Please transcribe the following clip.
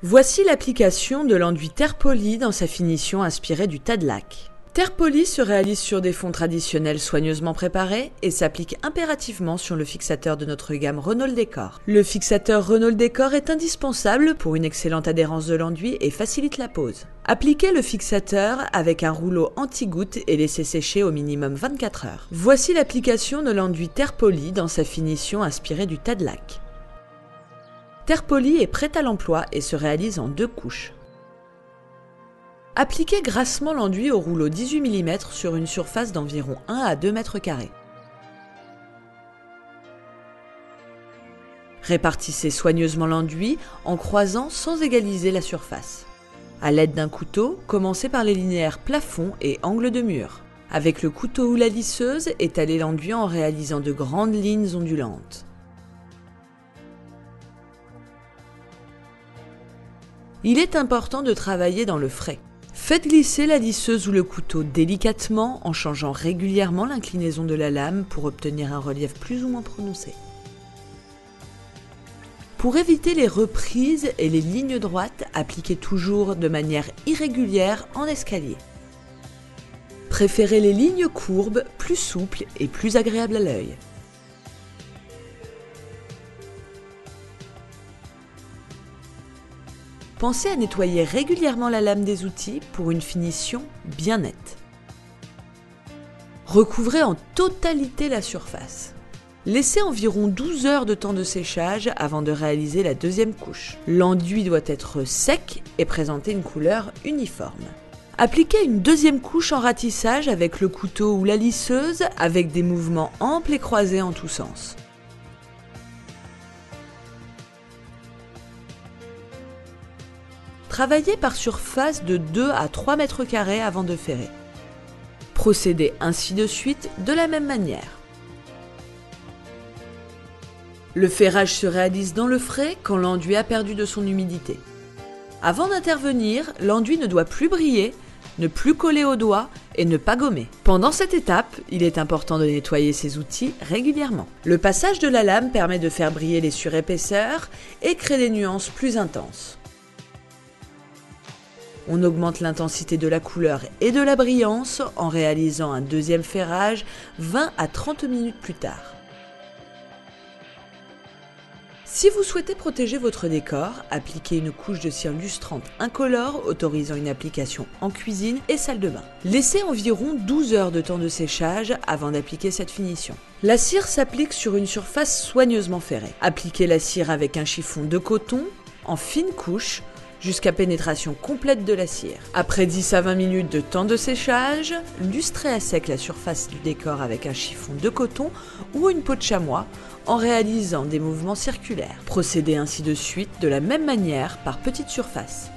Voici l'application de l'enduit terre polie dans sa finition inspirée du tas de lac. Terre polie se réalise sur des fonds traditionnels soigneusement préparés et s'applique impérativement sur le fixateur de notre gamme Renault Décor. Le fixateur Renault Décor est indispensable pour une excellente adhérence de l'enduit et facilite la pose. Appliquez le fixateur avec un rouleau anti-goutte et laissez sécher au minimum 24 heures. Voici l'application de l'enduit terre polie dans sa finition inspirée du tas de lac. Terre polie est prête à l'emploi et se réalise en 2 couches. Appliquez grassement l'enduit au rouleau 18 mm sur une surface d'environ 1 à 2 mètres carrés. Répartissez soigneusement l'enduit en croisant sans égaliser la surface. À l'aide d'un couteau, commencez par les linéaires plafond et angle de mur. Avec le couteau ou la lisseuse, étalez l'enduit en réalisant de grandes lignes ondulantes. Il est important de travailler dans le frais. Faites glisser la lisseuse ou le couteau délicatement en changeant régulièrement l'inclinaison de la lame pour obtenir un relief plus ou moins prononcé. Pour éviter les reprises et les lignes droites, appliquez toujours de manière irrégulière en escalier. Préférez les lignes courbes, plus souples et plus agréables à l'œil. Pensez à nettoyer régulièrement la lame des outils pour une finition bien nette. Recouvrez en totalité la surface. Laissez environ 12 heures de temps de séchage avant de réaliser la deuxième couche. L'enduit doit être sec et présenter une couleur uniforme. Appliquez une deuxième couche en ratissage avec le couteau ou la lisseuse avec des mouvements amples et croisés en tous sens. Travaillez par surface de 2 à 3 mètres carrés avant de ferrer. Procédez ainsi de suite de la même manière. Le ferrage se réalise dans le frais quand l'enduit a perdu de son humidité. Avant d'intervenir, l'enduit ne doit plus briller, ne plus coller aux doigts et ne pas gommer. Pendant cette étape, il est important de nettoyer ses outils régulièrement. Le passage de la lame permet de faire briller les surépaisseurs et crée des nuances plus intenses. On augmente l'intensité de la couleur et de la brillance en réalisant un deuxième ferrage 20 à 30 minutes plus tard. Si vous souhaitez protéger votre décor, appliquez une couche de cire lustrante incolore autorisant une application en cuisine et salle de bain. Laissez environ 12 heures de temps de séchage avant d'appliquer cette finition. La cire s'applique sur une surface soigneusement ferrée. Appliquez la cire avec un chiffon de coton en fine couche jusqu'à pénétration complète de la cire. Après 10 à 20 minutes de temps de séchage, lustrez à sec la surface du décor avec un chiffon de coton ou une peau de chamois en réalisant des mouvements circulaires. Procédez ainsi de suite de la même manière par petites surfaces.